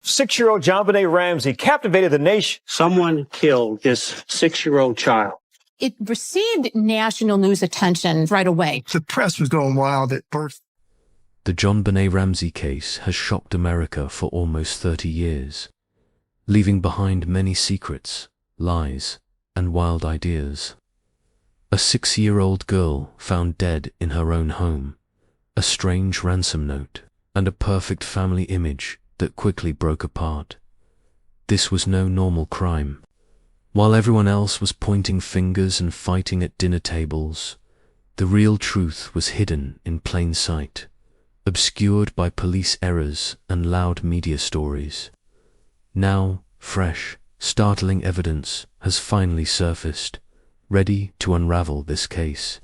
6-year-old JonBenet Ramsey captivated the nation. Someone killed this 6-year-old child. It received national news attention right away. The press was going wild at birth. The JonBenet Ramsey case has shocked America for almost 30 years, leaving behind many secrets, lies, and wild ideas. A 6-year-old girl found dead in her own home, a strange ransom note, and a perfect family image that quickly broke apart. This was no normal crime. While everyone else was pointing fingers and fighting at dinner tables, the real truth was hidden in plain sight, obscured by police errors and loud media stories. Now, fresh, startling evidence has finally surfaced, ready to unravel this case,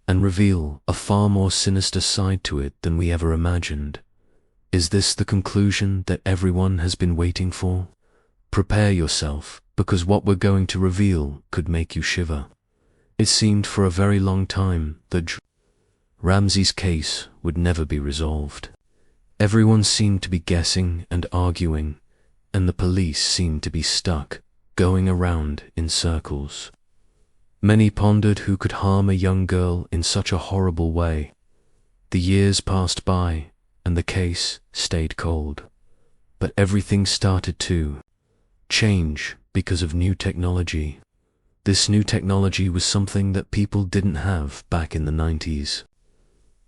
and reveal a far more sinister side to it than we ever imagined. Is this the conclusion that everyone has been waiting for? Prepare yourself, because what we're going to reveal could make you shiver. It seemed for a very long time that Ramsey's case would never be resolved. Everyone seemed to be guessing and arguing, and the police seemed to be stuck, going around in circles. Many pondered who could harm a young girl in such a horrible way. The years passed by, and the case stayed cold. But everything started to change because of new technology. This new technology was something that people didn't have back in the 90s.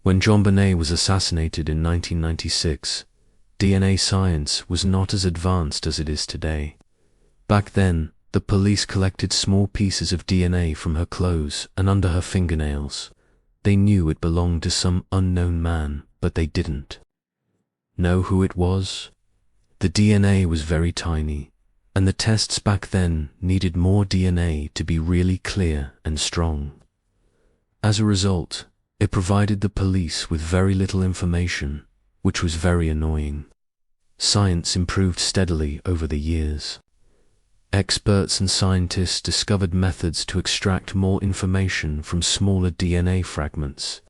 When JonBenet was assassinated in 1996, DNA science was not as advanced as it is today. Back then, the police collected small pieces of DNA from her clothes and under her fingernails. They knew it belonged to some unknown man, but they didn't know who it was. The DNA was very tiny, and the tests back then needed more DNA to be really clear and strong. As a result, it provided the police with very little information, which was very annoying. Science improved steadily over the years. Experts and scientists discovered methods to extract more information from smaller DNA fragments.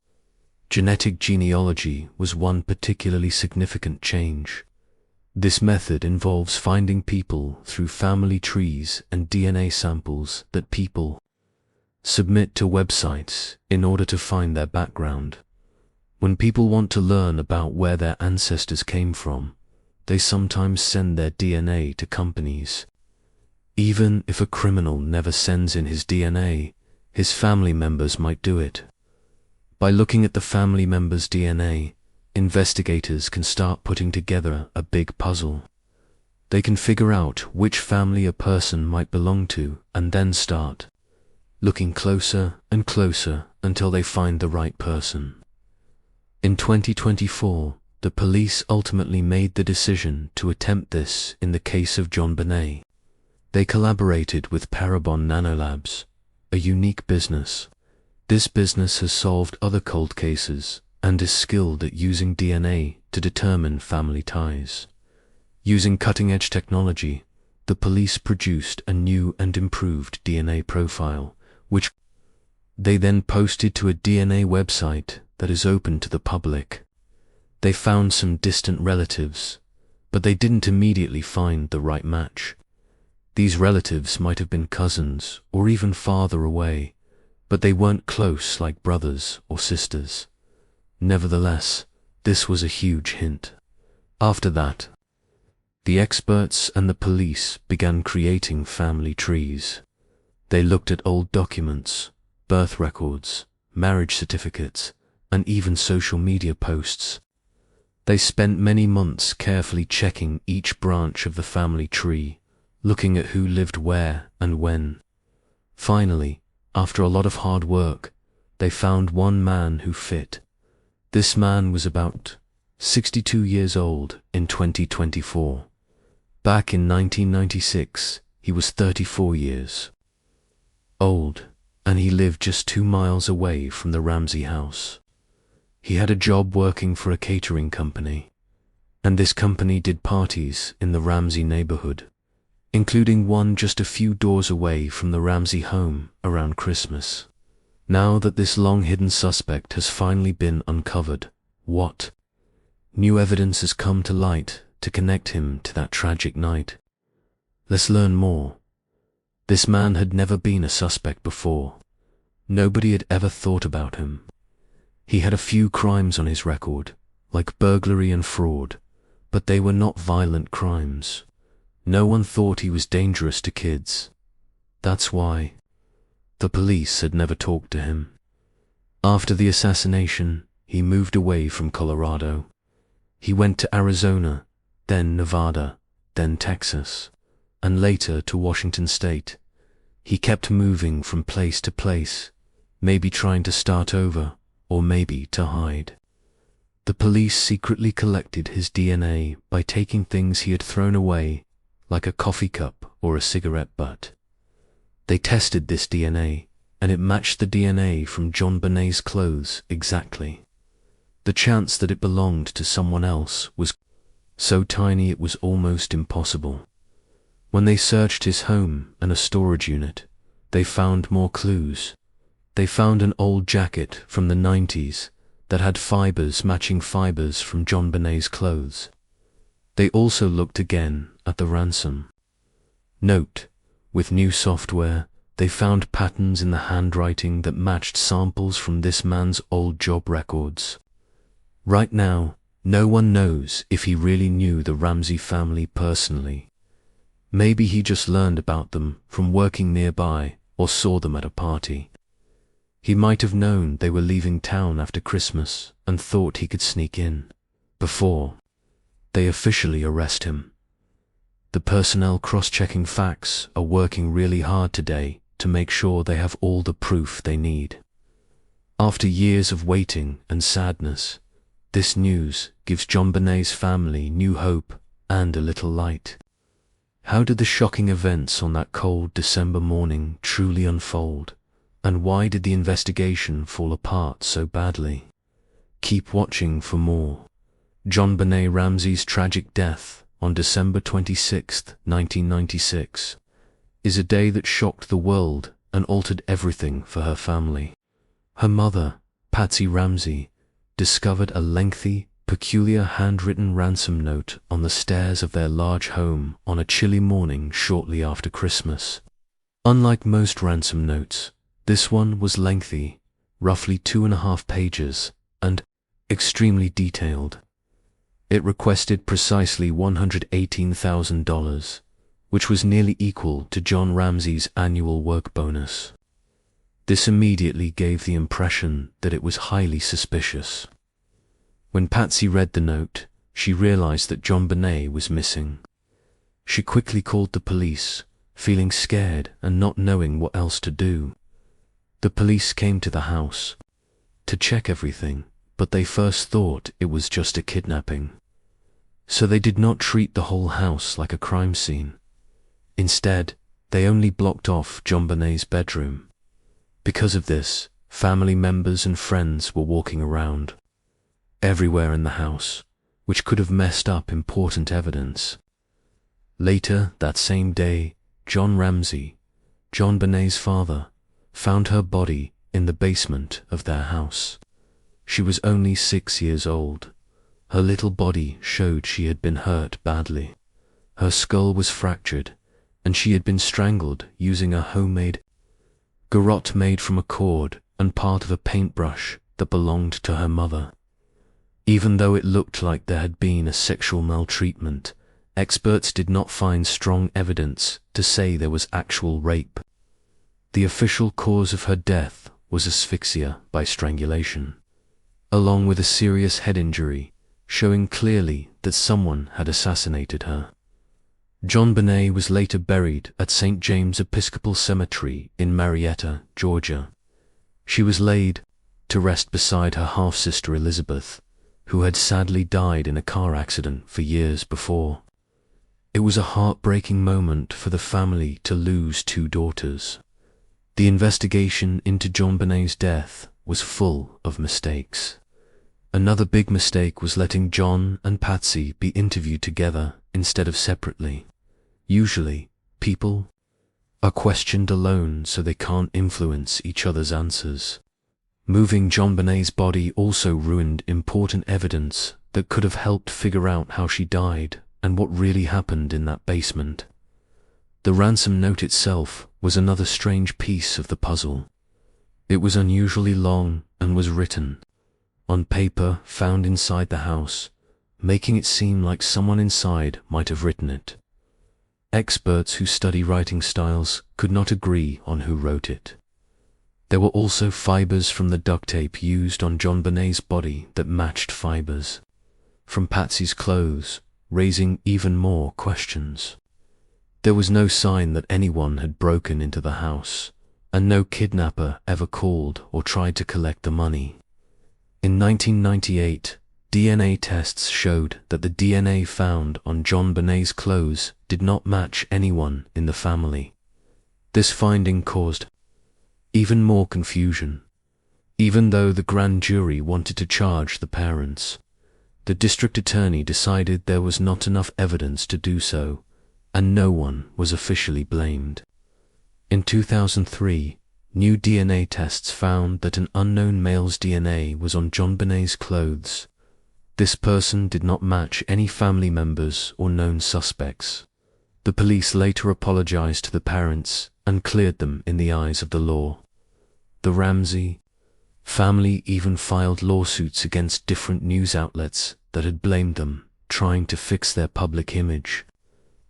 Genetic genealogy was one particularly significant change. This method involves finding people through family trees and DNA samples that people submit to websites in order to find their background. When people want to learn about where their ancestors came from, they sometimes send their DNA to companies. Even if a criminal never sends in his DNA, his family members might do it. By looking at the family member's DNA, investigators can start putting together a big puzzle. They can figure out which family a person might belong to and then start looking closer and closer until they find the right person. In 2024, the police ultimately made the decision to attempt this in the case of JonBenet. They collaborated with Parabon Nanolabs, a unique business. This business has solved other cold cases and is skilled at using DNA to determine family ties. Using cutting-edge technology, the police produced a new and improved DNA profile, which they then posted to a DNA website that is open to the public. They found some distant relatives, but they didn't immediately find the right match. These relatives might have been cousins or even farther away, but they weren't close like brothers or sisters. Nevertheless, this was a huge hint. After that, the experts and the police began creating family trees. They looked at old documents, birth records, marriage certificates, and even social media posts. They spent many months carefully checking each branch of the family tree, looking at who lived where and when. Finally, after a lot of hard work, they found one man who fit. This man was about 62 years old in 2024. Back in 1996, he was 34 years old, and he lived just 2 miles away from the Ramsey house. He had a job working for a catering company, and this company did parties in the Ramsey neighborhood, including one just a few doors away from the Ramsey home around Christmas. Now that this long-hidden suspect has finally been uncovered, what new evidence has come to light to connect him to that tragic night. Let's learn more. This man had never been a suspect before. Nobody had ever thought about him. He had a few crimes on his record, like burglary and fraud, but they were not violent crimes. No one thought he was dangerous to kids. That's why the police had never talked to him. After the assassination, he moved away from Colorado. He went to Arizona, then Nevada, then Texas, and later to Washington State. He kept moving from place to place, maybe trying to start over, or maybe to hide. The police secretly collected his DNA by taking things he had thrown away, like a coffee cup or a cigarette butt. They tested this DNA, and it matched the DNA from JonBenet's clothes exactly. The chance that it belonged to someone else was so tiny it was almost impossible. When they searched his home and a storage unit, they found more clues. They found an old jacket from the 90s that had fibers matching fibers from JonBenet's clothes. They also looked again at the ransom note. With new software, they found patterns in the handwriting that matched samples from this man's old job records. Right now, no one knows if he really knew the Ramsey family personally. Maybe he just learned about them from working nearby or saw them at a party. He might have known they were leaving town after Christmas and thought he could sneak in before they officially arrest him. The personnel cross-checking facts are working really hard today to make sure they have all the proof they need. After years of waiting and sadness, this news gives JonBenet's family new hope and a little light. How did the shocking events on that cold December morning truly unfold? And why did the investigation fall apart so badly? Keep watching for more. JonBenet Ramsey's tragic death on December 26, 1996, is a day that shocked the world and altered everything for her family. Her mother, Patsy Ramsey, discovered a lengthy, peculiar handwritten ransom note on the stairs of their large home on a chilly morning shortly after Christmas. Unlike most ransom notes, this one was lengthy, roughly 2.5 pages, and extremely detailed. It requested precisely $118,000, which was nearly equal to John Ramsey's annual work bonus. This immediately gave the impression that it was highly suspicious. When Patsy read the note, she realized that JonBenet was missing. She quickly called the police, feeling scared and not knowing what else to do. The police came to the house to check everything, but they first thought it was just a kidnapping. So they did not treat the whole house like a crime scene. Instead, they only blocked off JonBenet's bedroom. Because of this, family members and friends were walking around everywhere in the house, which could have messed up important evidence. Later that same day, John Ramsey, JonBenet's father, found her body in the basement of their house. She was only 6 years old. Her little body showed she had been hurt badly. Her skull was fractured, and she had been strangled using a homemade garrote made from a cord and part of a paintbrush that belonged to her mother. Even though it looked like there had been a sexual maltreatment, experts did not find strong evidence to say there was actual rape. The official cause of her death was asphyxia by strangulation, along with a serious head injury, showing clearly that someone had assassinated her. JonBenet was later buried at St. James Episcopal Cemetery in Marietta, Georgia. She was laid to rest beside her half-sister Elizabeth, who had sadly died in a car accident for years before. It was a heartbreaking moment for the family to lose 2 daughters. The investigation into JonBenet's death was full of mistakes. Another big mistake was letting John and Patsy be interviewed together instead of separately. Usually, people are questioned alone so they can't influence each other's answers. Moving JonBenet's body also ruined important evidence that could have helped figure out how she died and what really happened in that basement. The ransom note itself was another strange piece of the puzzle. It was unusually long and was written on paper found inside the house, making it seem like someone inside might have written it. Experts who study writing styles could not agree on who wrote it. There were also fibers from the duct tape used on JonBenet's body that matched fibers from Patsy's clothes, raising even more questions. There was no sign that anyone had broken into the house, and no kidnapper ever called or tried to collect the money. In 1998, DNA tests showed that the DNA found on JonBenet's clothes did not match anyone in the family. This finding caused even more confusion. Even though the grand jury wanted to charge the parents, the district attorney decided there was not enough evidence to do so, and no one was officially blamed. In 2003, new DNA tests found that an unknown male's DNA was on JonBenet's clothes. This person did not match any family members or known suspects. The police later apologized to the parents and cleared them in the eyes of the law. The Ramsey family even filed lawsuits against different news outlets that had blamed them, trying to fix their public image.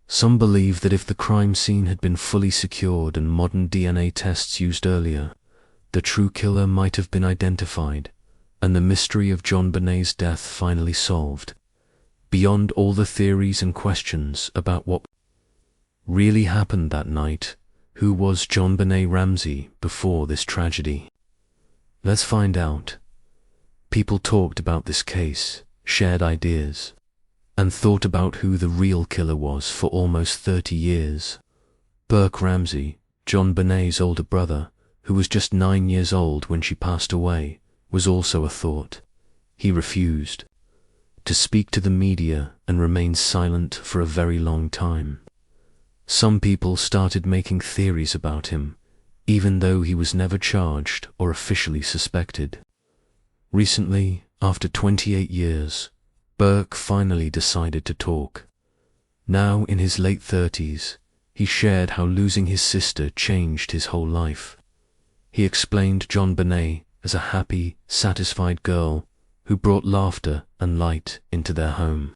Some believe that if the crime scene had been fully secured and modern DNA tests used earlier, the true killer might have been identified, and the mystery of JonBenet's death finally solved. Beyond all the theories and questions about what really happened that night, who was JonBenet Ramsey before this tragedy? Let's find out. People talked about this case, shared ideas, and thought about who the real killer was for almost 30 years. Burke Ramsey, JonBenet's older brother, who was just 9 years old when she passed away, was also a thought. He refused to speak to the media and remained silent for a very long time. Some people started making theories about him, even though he was never charged or officially suspected. Recently, after 28 years, Burke finally decided to talk. Now in his late 30s, he shared how losing his sister changed his whole life. He explained JonBenet as a happy, satisfied girl who brought laughter and light into their home.